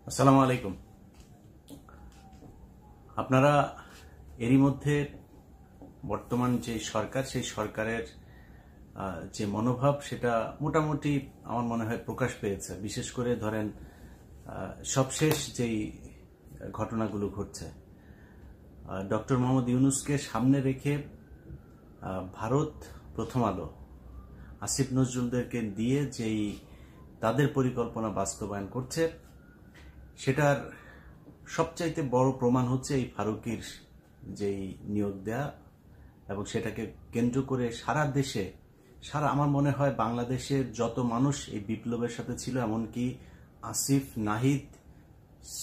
আসসালামু আলাইকুম। আপনারা এরই মধ্যে বর্তমান যে সরকার, সেই সরকারের যে মনোভাব সেটা মোটামুটি আমার মনে হয় প্রকাশ পেয়েছে। বিশেষ করে ধরেন সবশেষ যেই ঘটনাগুলো ঘটছে, ডক্টর মোহাম্মদ ইউনূসকে সামনে রেখে ভারত, প্রথম আলো, আসিফ নজরুলদেরকে দিয়ে যেই তাদের পরিকল্পনা বাস্তবায়ন করছে, সেটার সবচাইতে বড় প্রমাণ হচ্ছে এই ফারুকীর যেই নিয়োগ দেয়া, এবং সেটাকে কেন্দ্র করে সারা দেশে, আমার মনে হয় বাংলাদেশের যত মানুষ এই বিপ্লবের সাথে ছিল, এমনকি আসিফ, নাহিদ,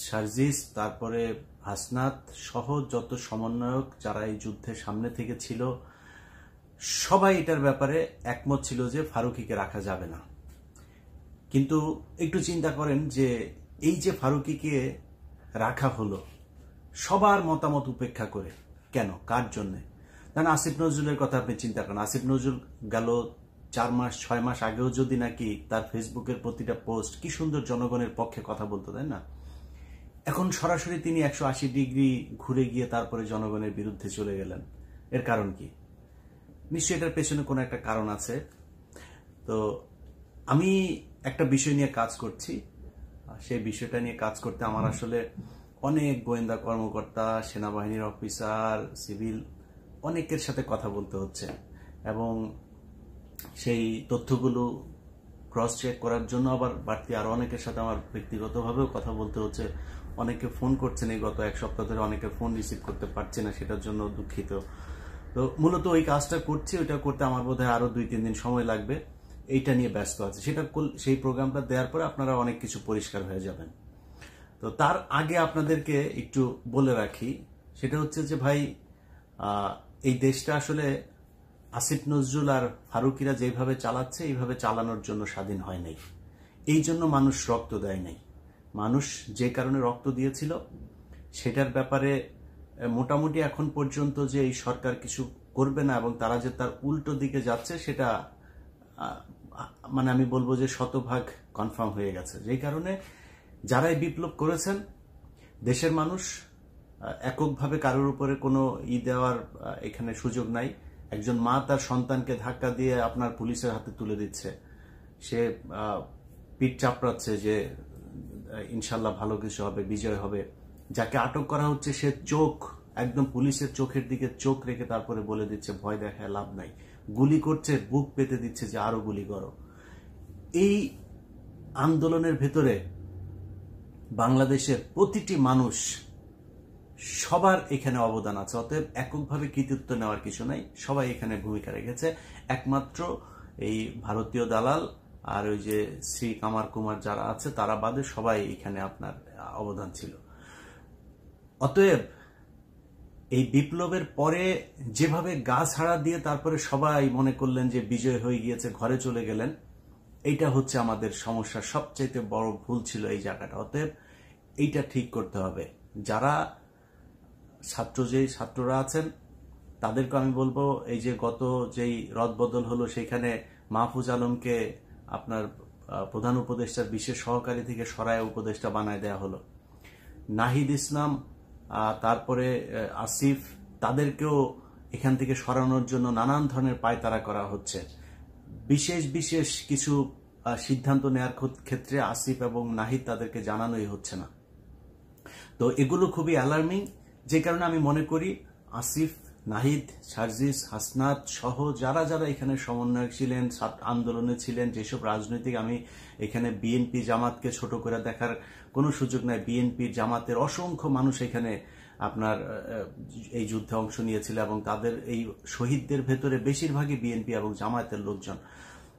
সার্জিস, তারপরে হাসনাত সহ যত সমন্বয়ক যারা এই যুদ্ধের সামনে থেকে ছিল, সবাই এটার ব্যাপারে একমত ছিল যে ফারুকীকে রাখা যাবে না। কিন্তু একটু চিন্তা করেন যে এই যে ফারুকীকে রাখা হলো সবার মতামত উপেক্ষা করে, কেন, কার জন্যে? কারণ আসিফ নজরুলের কথা আপনি চিন্তা করেন। আসিফ নজরুল গেল 4 মাস 6 মাস আগেও যদি নাকি তার ফেসবুকের প্রতিটা পোস্ট কি সুন্দর জনগণের পক্ষে কথা বলতো, তাই না? এখন সরাসরি তিনি 180 ডিগ্রি ঘুরে গিয়ে তারপরে জনগণের বিরুদ্ধে চলে গেলেন। এর কারণ কি? নিশ্চয়ই এটার পেছনে কোনো একটা কারণ আছে। তো আমি একটা বিষয় নিয়ে কাজ করছি। সেই বিষয়টা নিয়ে কাজ করতে আমার আসলে অনেক গোয়েন্দা কর্মকর্তা, সেনাবাহিনীর অফিসার, সিভিল অনেকের সাথে কথা বলতে হচ্ছে, এবং সেই তথ্যগুলো ক্রস চেক করার জন্য আবার বাড়তি আরো অনেকের সাথে আমার ব্যক্তিগতভাবেও কথা বলতে হচ্ছে। অনেকে ফোন করছেন, এই গত 1 সপ্তাহ ধরে অনেকে ফোন রিসিভ করতে পারছে না, সেটার জন্য দুঃখিত। তো মূলত ওই কাজটা করছি, ওইটা করতে আমার বোধহয় আরো 2-3 দিন সময় লাগবে। এইটা নিয়ে ব্যস্ত আছে। সেই প্রোগ্রামটা দেওয়ার পরে আপনারা অনেক কিছু পরিষ্কার হয়ে যাবেন। তো তার আগে আপনাদেরকে একটু বলে রাখি, সেটা হচ্ছে যে ভাই, এই দেশটা আসলে আসিফ নজরুল আর ফারুকীরা যেভাবে চালাচ্ছে, এইভাবে চালানোর জন্য স্বাধীন হয় নাই। এই জন্য মানুষ রক্ত দেয় নাই। মানুষ যে কারণে রক্ত দিয়েছিল সেটার ব্যাপারে মোটামুটি এখন পর্যন্ত যে এই সরকার কিছু করবে না এবং তারা যে তার উল্টো দিকে যাচ্ছে, সেটা মানে আমি বলবো যে শতভাগ কনফার্ম হয়ে গেছে। যেই কারণে যারা এই বিপ্লব করেছেন, দেশের মানুষ এককভাবে কারোর উপরে কোনো দেওয়ার এখানে সুযোগ নাই। একজন মা তার সন্তানকে ধাক্কা দিয়ে আপনার পুলিশের হাতে তুলে দিচ্ছে, সে পিঠ চাপড়াচ্ছে যে ইনশাল্লাহ ভালো কিছু হবে, বিজয় হবে। যাকে আটক করা হচ্ছে সে চোখ একদম পুলিশের চোখের দিকে চোখ রেখে তারপরে বলে দিচ্ছে ভয় দেখায় লাভ নাই, গুলি করছে, বুক পেতে দিচ্ছে যে আরো গুলি করো। এই আন্দোলনের ভেতরে বাংলাদেশের প্রতিটি মানুষ, সবার এখানে অবদান আছে। অতএব এককভাবে কৃতিত্ব নেওয়ার কিছু নাই, সবাই এখানে ভূমিকা রেখেছে। একমাত্র এই ভারতীয় দালাল আর ওই যে শ্রী কামার কুমার যারা আছে তারা বাদে সবাই এখানে আপনার অবদান ছিল। অতএব এই বিপ্লবের পরে যেভাবে গা ছাড়া দিয়ে তারপরে সবাই মনে করলেন যে বিজয় হয়ে গিয়েছে, ঘরে চলে গেলেন, এইটা হচ্ছে আমাদের সমস্যার সবচাইতে বড় ভুল ছিল এই জায়গাটা। অতএব এইটা ঠিক করতে হবে। যারা ছাত্ররা আছেন তাদেরকে আমি বলবো, এই যে গত যেই রদবদল হলো সেখানে মাহফুজ আলমকে আপনার প্রধান উপদেষ্টার বিশেষ সহকারী থেকে সরায় উপদেষ্টা বানায় দেয়া হলো। নাহিদ ইসলাম, তারপরে আসিফ, তাদেরকেও এখান থেকে সরানোর জন্য নানান ধরনের পায়তারা করা হচ্ছে। বিশেষ কিছু সিদ্ধান্ত নেওয়ার ক্ষেত্রে আসিফ এবং নাহিদ তাদেরকে জানানোই হচ্ছে না। তো এগুলো খুবই অ্যালার্মিং, যে কারণে আমি মনে করি আসিফ, নাহিদ, সার্জিস, হাসনাত সহ যারা যারা এখানে সমন্বয়ক ছিলেন, আন্দোলনে ছিলেন, যেসব রাজনৈতিক, আমি এখানে বিএনপি জামাতকে ছোট করে দেখার কোনো সুযোগ নাই। বিএনপি জামাতের অসংখ্য মানুষ এখানে আপনার এই যুদ্ধে অংশ নিয়েছিল, এবং তাদের এই শহীদদের ভেতরে বেশিরভাগই বিএনপি এবং জামায়াতের লোকজন।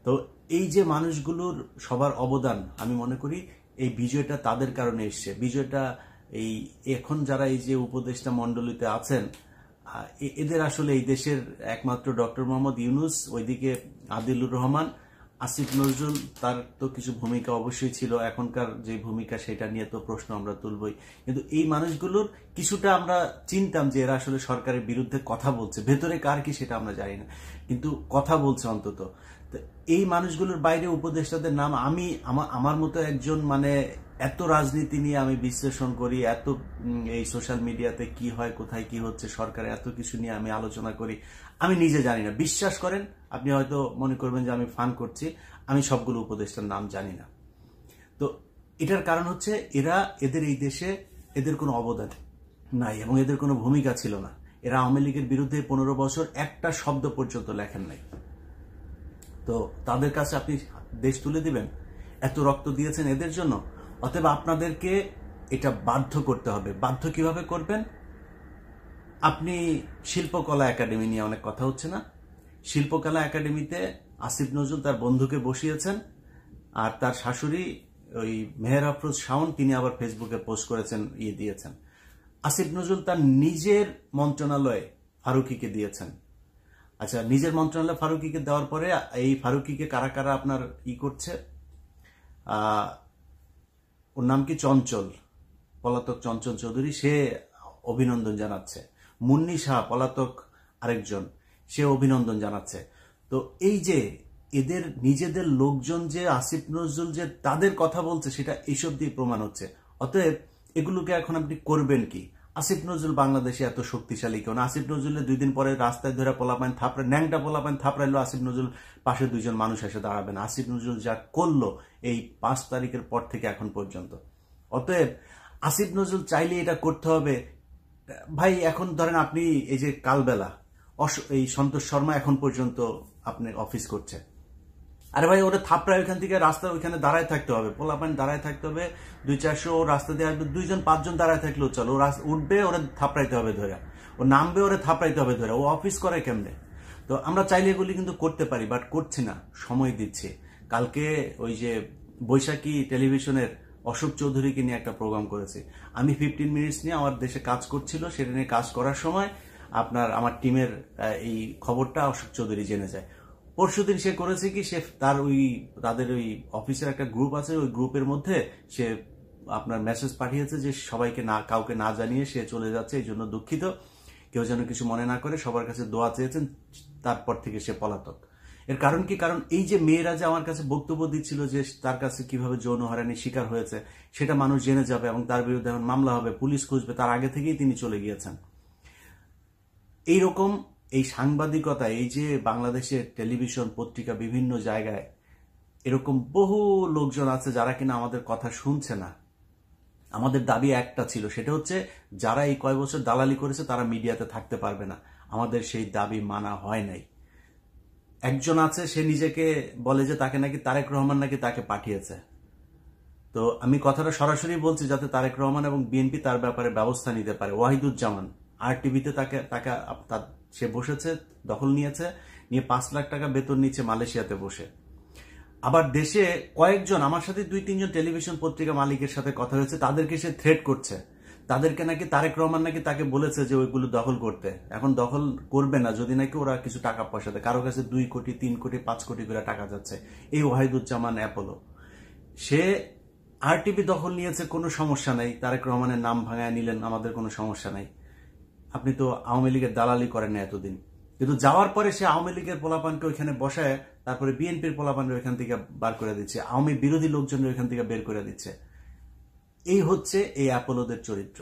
তো এই যে মানুষগুলোর সবার অবদান, আমি মনে করি এই বিজয়টা তাদের কারণে এসছে। বিজয়টা এই এখন যারা এই যে উপদেষ্টা মণ্ডলীতে আছেন, এদের আসলে এই দেশের একমাত্র ডক্টর মোহাম্মদ ইউনূস, ওইদিকে আদিলুর রহমান, আসিফ নজরুল, তার তো কিছু ভূমিকা অবশ্যই ছিল, এখনকার যে ভূমিকা সেটা নিয়ে তো প্রশ্ন আমরা তুলবই। কিন্তু এই মানুষগুলোর কিছুটা আমরা চিনতাম যে এরা আসলে সরকারের বিরুদ্ধে কথা বলছে, ভেতরে কার কি সেটা আমরা জানি না, কিন্তু কথা বলছে অন্তত। এই মানুষগুলোর বাইরে উপদেষ্টাদের নাম আমি আমার মতো একজন মানে এত রাজনীতি নিয়ে আমি বিশ্লেষণ করি, এত এই সোশ্যাল মিডিয়াতে কি হয়, কোথায় কি হচ্ছে, সরকারে এত কিছু নিয়ে আমি আলোচনা করি, আমি নিজে জানি না। বিশ্বাস করেন, আপনি হয়তো মনে করবেন যে আমি ফান করছি, আমি সবগুলো উপদেষ্টার নাম জানি না। তো এটার কারণ হচ্ছে এদের এই দেশে এদের কোনো অবদান নাই এবং এদের কোনো ভূমিকা ছিল না। এরা আওয়ামী লীগের বিরুদ্ধে 15 বছর একটা শব্দ পর্যন্ত লেখেন নাই। তো তাদের কাছে আপনি দেশ তুলে দিবেন? এত রক্ত দিয়েছেন এদের জন্য। অতএব আপনাদেরকে এটা বাধ্য করতে হবে। বাধ্য কিভাবে করবেন? আপনি শিল্পকলা একাডেমি নিয়ে অনেক কথা হচ্ছে না? শিল্পকলা একাডেমিতে আসিফ নজরুল তার বন্ধুকে বসিয়েছেন, আর তার শাশুড়ি ওই মেহের আফরোজ শাওন, তিনি আবার ফেসবুকে পোস্ট করেছেন, দিয়েছেন। আসিফ নজরুল তার নিজের মন্ত্রণালয়ে ফারুকিকে দিয়েছেন। আচ্ছা, নিজের মন্ত্রণালয়ে ফারুকিকে দেওয়ার পরে এই ফারুকিকে কারা কারা আপনার করছে, ওর নাম কি, চঞ্চল, পলাতক চঞ্চল চৌধুরী, সে অভিনন্দন জানাচ্ছে। মুন্নি শাহ, পলাতক আরেকজন, সে অভিনন্দন জানাচ্ছে। তো এই যে এদের নিজেদের লোকজন যে আসিফ নজরুল যে তাদের কথা বলছে, সেটা এইসব দিয়ে প্রমাণ হচ্ছে। অতএব এগুলোকে এখন আপনি করবেন কি? আসিফ নজরুল বাংলাদেশে এত শক্তিশালী কেন? আসিফ নজরুলের 2 দিন পরে রাস্তায় ধরে পোলাপান থাপড়ে, ন্যাংটা পোলাপান থাপড়াইলো, আসিফ নজরুল পাশে 2 জন মানুষ এসে দাঁড়াবেন। আসিফ নজরুল যা করলো এই 5 তারিখের পর থেকে এখন পর্যন্ত। অতএব আসিফ নজরুল চাইলে এটা করতে হবে। ভাই এখন ধরেন আপনি এই যে কালবেলা এই সন্তোষ শর্মা এখন পর্যন্ত আপনি অফিস করছে, আরে ভাই ওরা থাপড়ায় ওইখান থেকে রাস্তা ওইখানে দাঁড়ায় থাকতে হবে, পোলাপান দাঁড়ায় থাকতে হবে, 200-400 রাস্তা দিয়ে আসবে, 2-5 দাঁড়ায় থাকলেও চলো, ও উঠবে ওরা থাপড়াইতে হবে ধরে, ও নামবে ওরা থাপড়াইতে হবে ধরে, ও অফিস করে কেমনে? তো আমরা চাইলে এগুলি কিন্তু করতে পারি, বাট করছি না, সময় দিচ্ছি। কালকে ওই যে বৈশাখী টেলিভিশনের অশোক চৌধুরীকে নিয়ে একটা প্রোগ্রাম করেছি আমি, 15 মিনিটস নিয়ে আমার দেশে কাজ করছিল, সেটা নিয়ে কাজ করার সময় আমার টিমের এই খবরটা অশোক চৌধুরী জেনে যায়। পরশুদিন সে করেছে কি, সে তাদের ওই অফিসের একটা গ্রুপ আছে, ওই গ্রুপের মধ্যে সে আপনার মেসেজ পাঠিয়েছে যে সবাইকে কাউকে না জানিয়ে সে চলে যাচ্ছে, এই জন্য দুঃখিত, কেউ যেন কিছু মনে না করে, সবার কাছে দোয়া চেয়েছেন, তারপর থেকে সে পলাতক। এর কারণ কি? কারণ এই যে মেয়েরা যে আমার কাছে বক্তব্য দিচ্ছিল যে তার কাছে কিভাবে যৌন হয়রানির শিকার হয়েছে, সেটা মানুষ জেনে যাবে এবং তার বিরুদ্ধে এখন মামলা হবে, পুলিশ খুঁজবে, তার আগে থেকেই তিনি চলে গিয়েছেন। এইরকম এই সাংবাদিকতা, এই যে বাংলাদেশের টেলিভিশন, পত্রিকা, বিভিন্ন জায়গায় এরকম বহু লোকজন আছে যারা কিনা আমাদের কথা শুনছে না। আমাদের দাবি একটা ছিল, সেটা হচ্ছে যারা এই কয় বছর দালালি করেছে তারা মিডিয়াতে থাকতে পারবে না। আমাদের সেই দাবি মানা হয় নাই। একজন আছে, সে নিজেকে বলে যে তাকে নাকি তারেক রহমান নাকি তাকে পাঠিয়েছে। তো আমি কথাটা সরাসরি বলছি যাতে তারেক রহমান এবং বিএনপি তার ব্যাপারে ব্যবস্থা নিতে পারে। ওয়াহিদুজ্জামান RTV-তে সে বসেছে, দখল নিয়েছে, নিয়ে 5 লাখ টাকা বেতন নিচ্ছে মালয়েশিয়াতে বসে। আবার দেশে কয়েকজন, আমার সাথে 2-3 জন টেলিভিশন পত্রিকা মালিকের সাথে কথা হয়েছে, তাদেরকে সে থ্রেট করছে, তাদেরকে নাকি তারেক রহমান নাকি তাকে বলেছে যে ওইগুলো দখল করতে। এখন দখল করবে না যদি নাকি ওরা কিছু টাকা পয়সা দেয়। কারো কাছে 2 কোটি, 3 কোটি, 5 কোটি করে টাকা যাচ্ছে। এই ওয়াহিদুজ্জামান অ্যাপোলো, সে RTV দখল নিয়েছে, কোনো সমস্যা নাই, তারেক রহমানের নাম ভাঙায় নিলেন, আমাদের কোনো সমস্যা নাই। আপনি তো আওয়ামী লীগের দালালি করেন না এতদিন, কিন্তু যাওয়ার পরে সে আওয়ামী লীগের পোলাপানকে ওইখানে বসায়, তারপরে বিএনপির পোলাপানকে ওইখান থেকে বার করে দিচ্ছে, আওয়ামী বিরোধী লোকজন ওইখান থেকে বের করে দিচ্ছে। এই হচ্ছে এই অ্যাপোলোদের চরিত্র।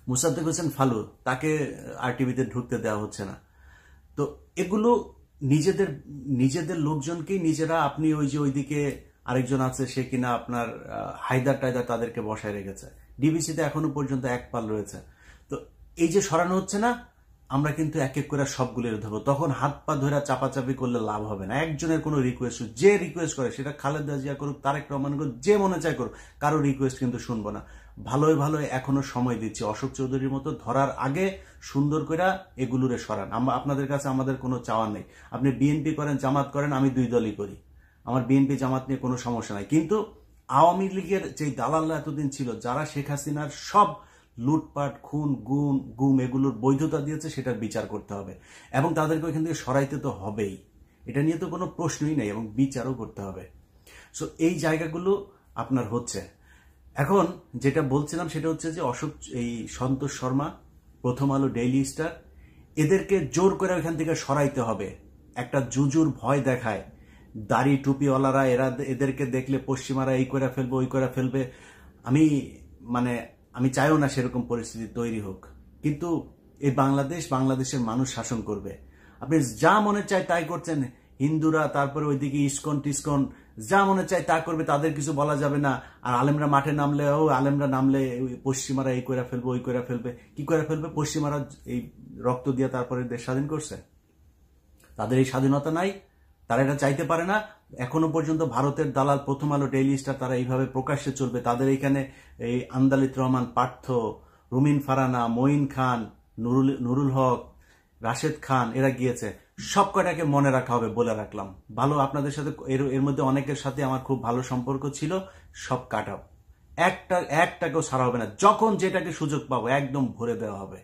মুসাদ্দেক হোসেন ফালু, তাকে RTV-তে ঢুকতে দেওয়া হচ্ছে না। তো এগুলো নিজেদের লোকজনকেই নিজেরা, আপনি ওই যে ওইদিকে আরেকজন আছে, সে কিনা আপনার হায়দার টায়দার, তাদেরকে বসায় রেখেছে। ডিবিসিতে এখনো পর্যন্ত 1 পাল রয়েছে। তো এই যে সরানো হচ্ছে না, আমরা কিন্তু এক এক করে সবগুলো ধরবো, তখন হাত পা ধরে চাপাচাপি করলে লাভ হবে না। একজনের কোনো রিকোয়েস্ট, যে রিকোয়েস্ট করে, সেটা খালেদা জিয়া করুক, তারেক রহমান করুক, যে মনে চায় করুক, কারো রিকোয়েস্ট কিন্তু শুনবো না। ভালোই এখনো সময় দিচ্ছি, অশোক চৌধুরীর মতো ধরার আগে সুন্দর করে এগুলোরে সরান। আপনাদের কাছে আমাদের কোনো চাওয়া নেই। আপনি বিএনপি করেন, জামাত করেন, আমি 2 দলই করি, আমার বিএনপি জামাত নিয়ে কোনো সমস্যা নাই। কিন্তু আওয়ামী লীগের যে দালালরা এতদিন ছিল, যারা শেখ হাসিনার সব লুটপাট, খুন, গুম এগুলোর বৈধতা দিয়েছে, সেটার বিচার করতে হবে এবং তাদেরকে ওইখান থেকে সরাইতে তো হবেই, এটা নিয়ে তো কোনো প্রশ্নই নেই, এবং বিচারও করতে হবে। সো এই জায়গাগুলো আপনার হচ্ছে। এখন যেটা বলছিলাম সেটা হচ্ছে যে এই সন্তোষ শর্মা, প্রথম আলো, ডেইলি স্টার, এদেরকে জোর করে ওইখান থেকে সরাইতে হবে। একটা জুজুর ভয় দেখায় দাড়ি টুপিওয়ালারা এদেরকে দেখলে পশ্চিমারা এই করে ফেলবে ওই করে ফেলবে। আমি চাইও না সেরকম পরিস্থিতি তৈরি হোক, কিন্তু এই বাংলাদেশের মানুষ শাসন করবে। আপনি যা মনে চায় তাই করছেন, হিন্দুরা, তারপরে ওইদিকে ইসকন টিসকন যা মনে চায় তা করবে, তাদের কিছু বলা যাবে না। আর আলেমরা মাঠে নামলে পশ্চিমারা এই করে ফেলবে ওই করে ফেলবে। কি করে ফেলবে? পশ্চিমারা এই রক্ত দিয়ে তারপরে দেশ স্বাধীন করছে, তাদের এই স্বাধীনতা নাই, তারা এটা চাইতে পারে না। এখনো পর্যন্ত ভারতের দালাল প্রথম আলো, ডেইলি স্টার তারা এইভাবে প্রকাশ্যে চলবে। তাদের এখানে এই আন্দালিত রহমান, পার্থ, রুমিন ফারানা, মঈন খান, নুরুল হক, রাশেদ খান এরা গিয়েছে। সব কটাকে মনে রাখা হবে, বলে রাখলাম। ভালো, আপনাদের সাথে এর মধ্যে অনেকের সাথে আমার খুব ভালো সম্পর্ক ছিল, সব কাট আপ, একটাকেও ছাড়া হবে না। যখন যেটাকে সুযোগ পাবো একদম ভরে দেওয়া হবে,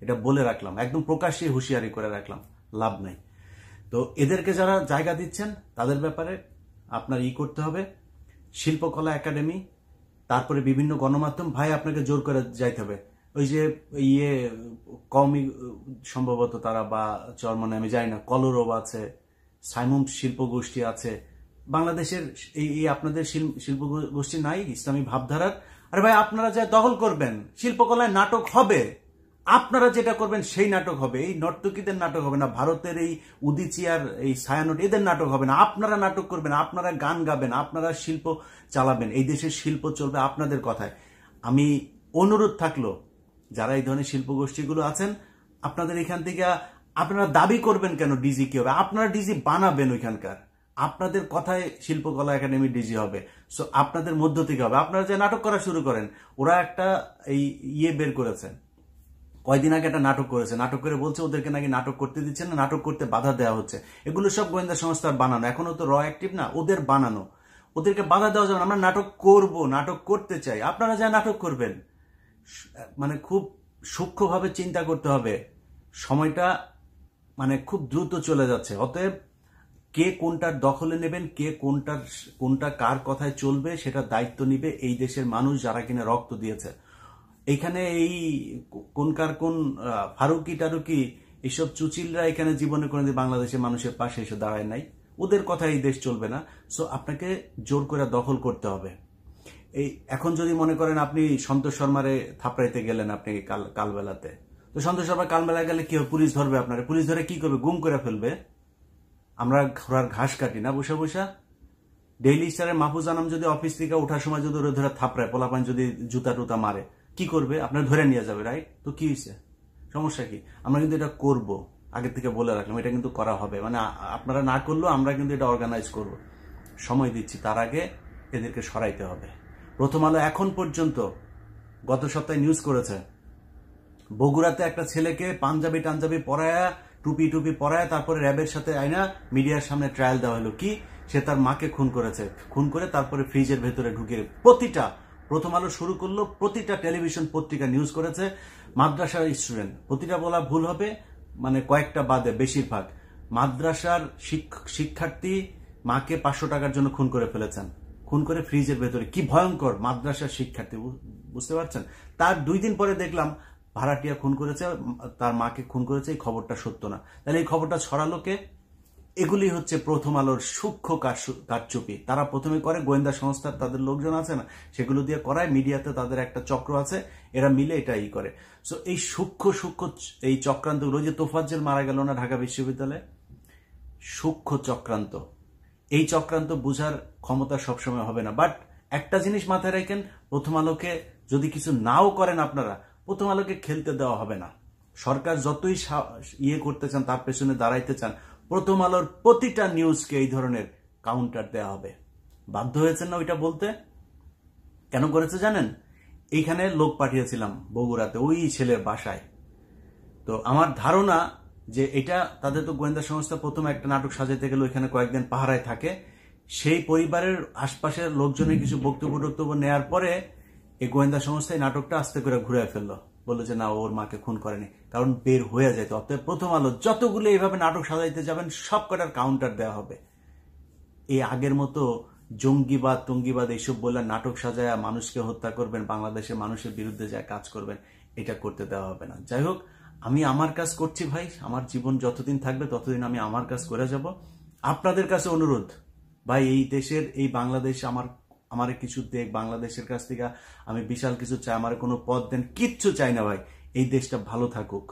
এটা বলে রাখলাম, একদম প্রকাশ্যে হুঁশিয়ারি করে রাখলাম, লাভ নাই। তো এদেরকে যারা জায়গা দিচ্ছেন তাদের ব্যাপারে আপনার করতে হবে। শিল্পকলা একাডেমি, তারপরে বিভিন্ন গণমাধ্যম, ভাই আপনাকে জোর করে যাইতে হবে। ওই যে কওমি সম্ভবত তারা, বা চরমনে আমি জানি না, কলরব আছে, সাইমুম শিল্প গোষ্ঠী আছে বাংলাদেশের। এই আপনাদের শিল্প গোষ্ঠী নাই ইসলামী ভাবধারার? আরে ভাই, আপনারা যা দখল করবেন, শিল্পকলায় নাটক হবে, আপনারা যেটা করবেন সেই নাটক হবে। এই নর্তকীদের নাটক হবে না, ভারতের এই উদিচিয়ার, এই ছায়ানট, এদের নাটক হবে না। আপনারা নাটক করবেন, আপনারা গান গাবেন, আপনারা শিল্প চালাবেন। এই দেশের শিল্প চলবে আপনাদের কথায়। আমি অনুরোধ থাকলো, যারা এই ধরনের শিল্প গোষ্ঠীগুলো আছেন, আপনাদের এখান থেকে আপনারা দাবি করবেন কেন ডিজি কি হবে? আপনারা ডিজি বানাবেন ওইখানকার, আপনাদের কথায় শিল্পকলা একাডেমি ডিজি হবে। সো আপনাদের মধ্য থেকে হবে। আপনারা যে নাটক করা শুরু করেন, ওরা একটা বের করেছে কয়দিন আগে, একটা নাটক করেছে, নাটক করে বলছে ওদেরকে নাকি নাটক করতে দিচ্ছে না, নাটক করতে বাধা দেওয়া হচ্ছে। এগুলো সব গোয়েন্দা সংস্থার বানানো, এখনো তো অ্যাক্টিভ না, ওদের বানানো। ওদেরকে বাধা দেওয়া যাবে না। আমরা নাটক করব, নাটক করতে চাই, আপনারা যা নাটক করবেন। খুব সূক্ষ্মভাবে চিন্তা করতে হবে, সময়টা খুব দ্রুত চলে যাচ্ছে। অতএব কে কোনটার দখলে নেবেন, কে কোনটা কার কথায় চলবে, সেটা দায়িত্ব নিবে এই দেশের মানুষ, যারা কিনা রক্ত দিয়েছে। এইখানে কোনকার কোন ফারুকি টারুকি এইসব চুচিলরা এখানে জীবনে কোনোদিন বাংলাদেশের মানুষের পাশে এসে দাঁড়ায় নাই। ওদের কথায় এই দেশ চলবে না। সো আপনাকে জোর করে দখল করতে হবে। এখন যদি মনে করেন আপনি সন্তোষ শর্মারে থাপড়াইতে গেলেন আপনি কালবেলাতে, তো সন্তোষ শর্মা কালবেলায় গেলে কি হবে? পুলিশ ধরবে আপনারে। পুলিশ ধরে কি করবে? গুম করে ফেলবে। আমরা ঘোড়ার ঘাস কাটি না বসে বসে। ডেইলি স্টারের মাহফুজ আনাম যদি অফিস থেকে ওঠার সময় যদি ওরা ধরে থাপড়ায়, পোলাপান যদি জুতা টুতা মারে, কি করবে? আপনার ধরে নিয়ে যাবে, রাইট? তো কি হয়েছে? সমস্যা কি? আমরা কিন্তু এটা করব, আগের থেকে বলে রাখলাম, এটা কিন্তু করা হবে। আপনারা না করলেও আমরা কিন্তু এটা অর্গানাইজ করব, সময় দিচ্ছি। তার আগে এদেরকে সরাইতে হবে। প্রথম আলো এখন পর্যন্ত গত সপ্তাহে নিউজ করেছে, বগুড়াতে একটা ছেলেকে পাঞ্জাবি পরায়া, টুপি পরায়া, তারপরে র্যাবের সাথে আইনা মিডিয়ার সামনে ট্রায়াল দেওয়া হলো। কি? সে তার মাকে খুন করেছে। খুন করে তারপরে ফ্রিজের ভেতরে ঢুকিয়ে, প্রথম আলো শুরু করলো, প্রতিটা টেলিভিশন পত্রিকা নিউজ করেছে। মাদ্রাসার স্টুডেন্ট, প্রতিটা বলা ভুল হবে, কয়েকটা বাদে বেশিরভাগ মাদ্রাসার শিক্ষার্থী মাকে 500 টাকার জন্য খুন করে ফেলেছেন। খুন করে ফ্রিজের ভেতরে। কি ভয়ঙ্কর! মাদ্রাসার শিক্ষার্থী, বুঝতে পারছেন? তার 2 দিন পরে দেখলাম ভাড়াটিয়া খুন করেছে, তার মাকে খুন করেছে। এই খবরটা সত্য না। তাহলে এই খবরটা ছড়ালো কে? এগুলি হচ্ছে প্রথম আলোর সূক্ষ্ম কারচুপি। তারা প্রথমে করে, গোয়েন্দা সংস্থার তাদের লোকজন আছে না, সেগুলো দিয়ে করায়। মিডিয়াতে তাদের একটা চক্র আছে, এরা মিলে এটা করে। সো এই সূক্ষ্ম এই চক্রান্তগুলো, যে তোফাজ্জল মারা গেল না ঢাকা বিশ্ববিদ্যালয়ে, সূক্ষ্ম চক্রান্ত। এই চক্রান্ত বুঝার ক্ষমতা সবসময় হবে না। বাট একটা জিনিস মাথায় রাখেন, প্রথম আলোকে যদি কিছু নাও করেন আপনারা, প্রথম আলোকে খেলতে দেওয়া হবে না। সরকার যতই করতে চান, তার পেছনে দাঁড়াইতে চান, প্রথম আলোর প্রতিটা নিউজকে এই ধরনের কাউন্টার দেওয়া হবে। বাধ্য হয়েছেন না ওইটা বলতে? কেন করেছে জানেন? এইখানে লোক পাঠিয়েছিলাম বগুড়াতে, ওই ছেলের বাসায়। তো আমার ধারণা যে এটা তাদের তো গোয়েন্দা সংস্থা প্রথমে একটা নাটক সাজাইতে গেলে ওইখানে কয়েকদিন পাহারায় থাকে। সেই পরিবারের আশপাশের লোকজনের কিছু বক্তব্য নেওয়ার পরে এই গোয়েন্দা সংস্থা এই নাটকটা আস্তে করে ঘুরে ফেললো, বললো যে না, ওর মাকে খুন করেনি, কারণ বের হয়ে যেত। অতএব প্রথম আলো যতগুলো এইভাবে নাটক সাজাইতে যাবেন, সব কটার কাউন্টার দেওয়া হবে। এই আগের মতো জঙ্গিবাদ টঙ্গিবাদ এইসব বললে নাটক সাজায় মানুষকে হত্যা করবেন, বাংলাদেশের মানুষের বিরুদ্ধে যা কাজ করবেন, এটা করতে দেওয়া হবে না। যাই হোক, আমি আমার কাজ করছি ভাই। আমার জীবন যতদিন থাকবে ততদিন আমি আমার কাজ করে যাব। আপনাদের কাছে অনুরোধ, ভাই এই দেশের, এই বাংলাদেশ আমার কিছু দেখ, বাংলাদেশের কাছ থেকে আমি বিশাল কিছু চাই, আমার কোনো পদ দেন, কিচ্ছু চাই না ভাই, এই দেশটা ভালো থাকুক।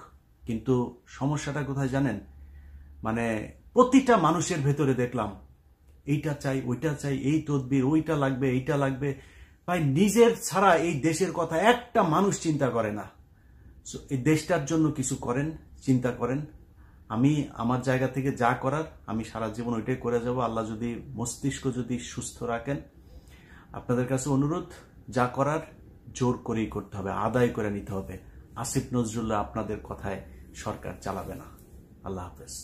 কিন্তু সমস্যাটা কোথায় জানেন, মানে প্রতিটা মানুষের ভেতরে দেখলাম এইটা চাই, ওইটা চাই, এই তদবির, ওইটা লাগবে, এইটা লাগবে। ভাই নিজের ছাড়া এই দেশের কথা একটা মানুষ চিন্তা করে না। এই দেশটার জন্য কিছু করেন, চিন্তা করেন। আমি আমার জায়গা থেকে যা করার আমি সারা জীবন ওইটাই করে যাব, আল্লাহ যদি মস্তিষ্ক যদি সুস্থ রাখেন। আপনাদের কাছে অনুরোধ, যা করার জোর করেই করতে হবে, আদায় করে নিতে হবে। আসিফ নজরুল্লাহ আপনাদের কথায় সরকার চালাবে না। আল্লাহ হাফেজ।